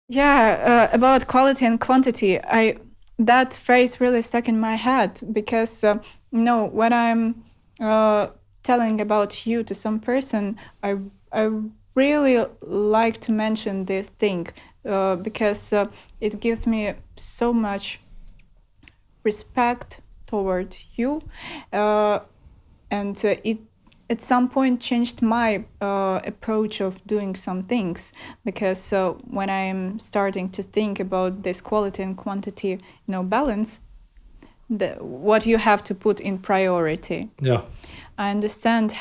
Yeah, about quality and quantity. I That phrase really stuck in my head because when I'm uh, telling about you to some person, I really like to mention this thing because it gives me so much respect toward you, uh, and it at some point changed my approach of doing some things because when I'm starting to think about this quality and quantity, balance, what you have to put in priority. Yeah. I understand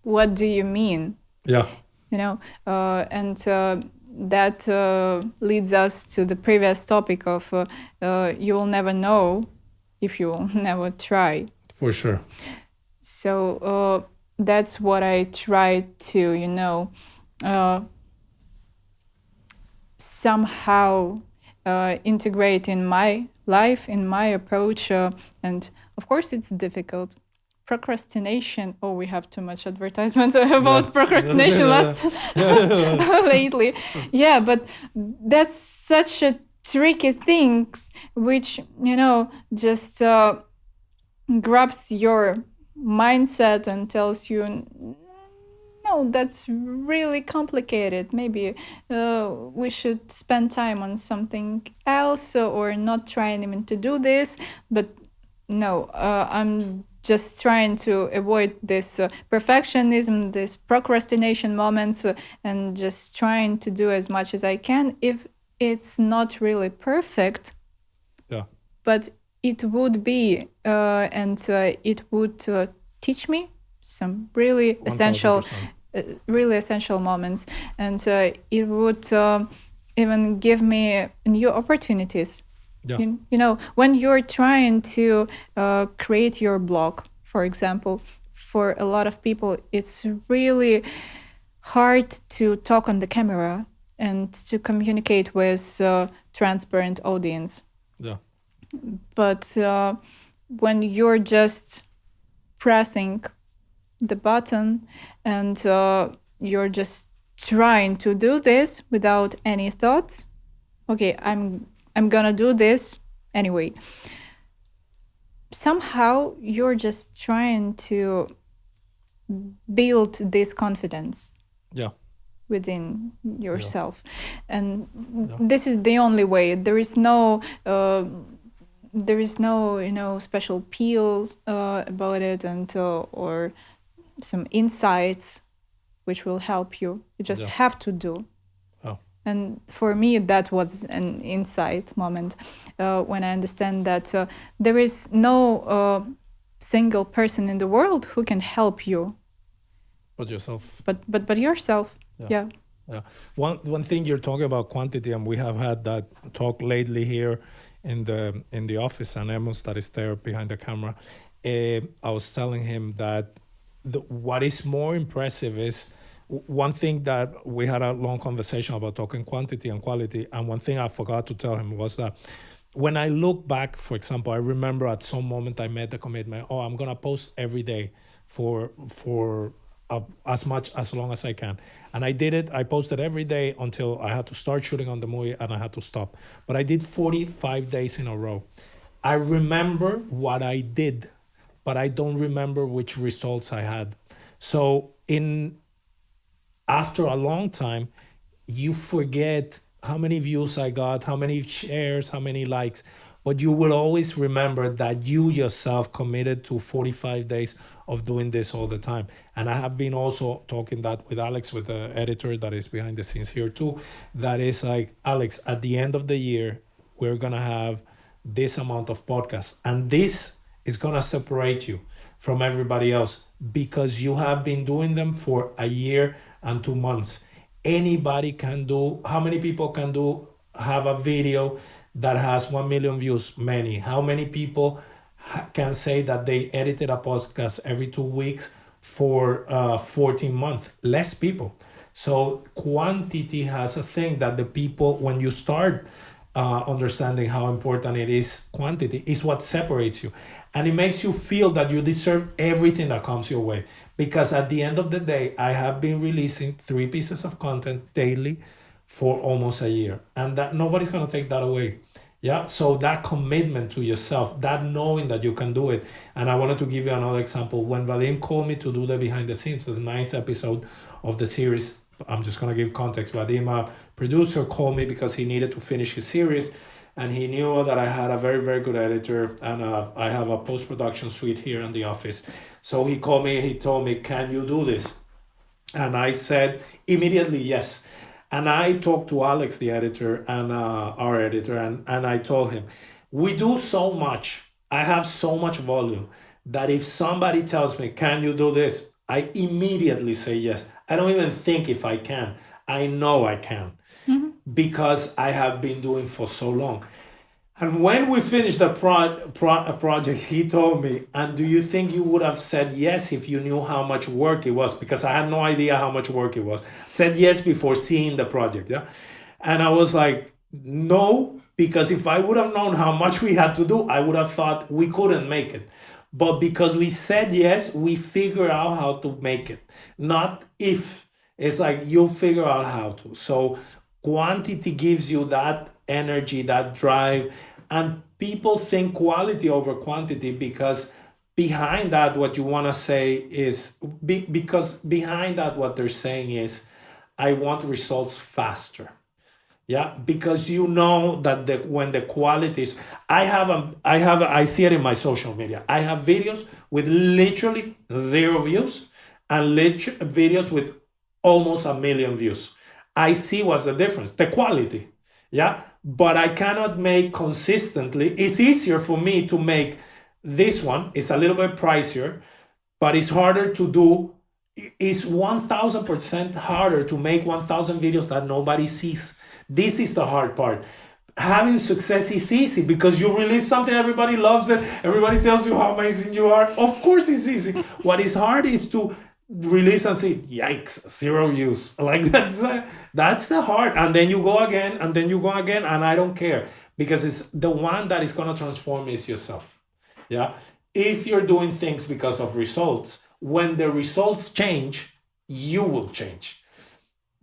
what do you mean, Yeah. and that leads us to the previous topic of you will never know if you will never try. For sure. So that's what I try to, uh, somehow integrate in my life, in my approach. And of course, it's difficult. Procrastination. Oh, we have too much advertisement about procrastination last lately. Yeah, but that's such a tricky thing, which just grabs your mindset and tells you, no, that's really complicated. Maybe we should spend time on something else or not trying even to do this. But no, I'm just trying to avoid this perfectionism, this procrastination moments, and just trying to do as much as I can. If it's not really perfect, Yeah. but it would be, and it would teach me some really essential 1000%. really essential moments, and it would even give me new opportunities. Yeah. When you're trying to create your blog, for example, for a lot of people, it's really hard to talk on the camera and to communicate with transparent audience. Yeah. But when you're just pressing the button and you're just trying to do this without any thoughts, okay, I'm gonna do this anyway. Somehow you're just trying to build this confidence Yeah. within yourself, and Yeah. this is the only way. There is no special pills about it, and or some insights which will help you. You just Yeah. have to do. Oh. And for me, that was an insight moment when I understand that there is no single person in the world who can help you, But yourself. but yourself. Yeah. Yeah. One thing you're talking about quantity, and we have had that talk lately here in the office, and Amos that is there behind the camera. I was telling him that what is more impressive is one thing that we had a long conversation about talking quantity and quality, and one thing I forgot to tell him was that when I look back, for example, I remember at some moment I made the commitment, oh, I'm gonna post every day for as much as long as I can. And I did it. I posted every day until I had to start shooting on the movie and I had to stop. But I did 45 days in a row. I remember what I did, but I don't remember which results I had. So in after a long time, you forget how many views I got, how many shares, how many likes, but you will always remember that you yourself committed to 45 days of doing this all the time. And I have been also talking that with Alex, with the editor that is behind the scenes here too, that is like, Alex, at the end of the year, we're going to have this amount of podcasts. And this is going to separate you from everybody else because you have been doing them for a year and 2 months. Anybody can do, how many people can do, have a video that has 1 million views? Many. How many people can say that they edited a podcast every 2 weeks for 14 months? Less people. So quantity has a thing that the people, when you start understanding how important it is, quantity is what separates you. And it makes you feel that you deserve everything that comes your way. Because at the end of the day, I have been releasing 3 pieces of content daily for almost a year, and that nobody's going to take that away. Yeah, so that commitment to yourself, that knowing that you can do it. And I wanted to give you another example. When Vadim called me to do the behind the scenes, the ninth episode of the series, I'm just going to give context. Vadim, a producer, called me because he needed to finish his series, and he knew that I had a very, very good editor, and I have a post-production suite here in the office. So he called me, he told me, can you do this? And I said immediately yes. And I talked to Alex, the editor, and our editor, and I told him, we do so much. I have so much volume that if somebody tells me, can you do this? I immediately say yes. I don't even think if I can. I know I can because I have been doing for so long. And when we finished the project, he told me, and do you think you would have said yes if you knew how much work it was? Because I had no idea how much work it was. Said yes before seeing the project, yeah? And I was like, no, because if I would have known how much we had to do, I would have thought we couldn't make it. But because we said yes, we figure out how to make it. Not if. It's like you'll figure out how to. So quantity gives you that energy, that drive, and people think quality over quantity because behind that, what you want to say is because behind that, what they're saying is, I want results faster. Yeah, because you know that when the quality is, I see it in my social media. I have videos with literally zero views and videos with almost a million views. I see what's the difference, the quality. Yeah, but I cannot make consistently. It's easier for me to make this one. It's a little bit pricier, but it's harder to do. It's 1000% harder to make 1000 videos that nobody sees. This is the hard part. Having success is easy because you release something, everybody loves it, everybody tells you how amazing you are. Of course it's easy. What is hard is to release and say, yikes, zero views. Like that's the hard. And then you go again, and then you go again, and I don't care because it's the one that is going to transform is yourself. Yeah. If you're doing things because of results, when the results change, you will change.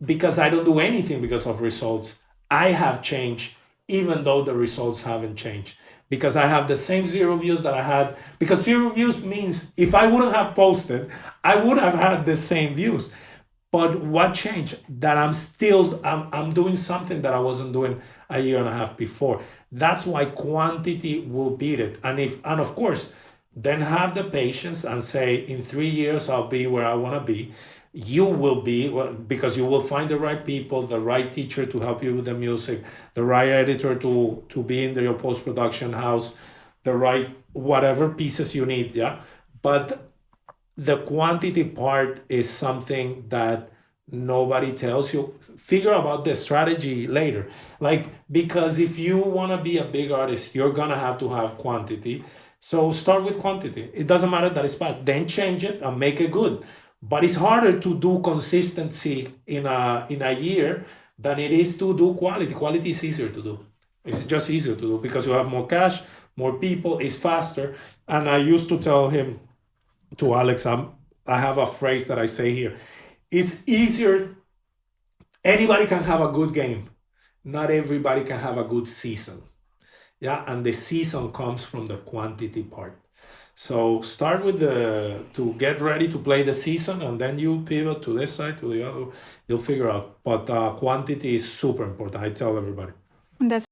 Because I don't do anything because of results. I have changed even though the results haven't changed. Because I have the same zero views that I had. Because zero views means if I wouldn't have posted, I would have had the same views. But what changed? That I'm doing something that I wasn't doing a year and a half before. That's why quantity will beat it. And of course, then have the patience and say, in 3 years, I'll be where I want to be. You will be, well, because you will find the right people, the right teacher to help you with the music, the right editor to be in your post-production house, the right whatever pieces you need, yeah? But the quantity part is something that nobody tells you. Figure about the strategy later. Like, because if you want to be a big artist, you're going to have quantity. So start with quantity. It doesn't matter that it's bad. Then change it and make it good. But it's harder to do consistency in a year than it is to do quality. Quality is easier to do. It's just easier to do because you have more cash, more people, it's faster. And I used to tell him, to Alex, I have a phrase that I say here. It's easier. Anybody can have a good game. Not everybody can have a good season. Yeah, and the season comes from the quantity part. So start with to get ready to play the season, and then you pivot to this side, to the other. You'll figure out. But quantity is super important. I tell everybody. That's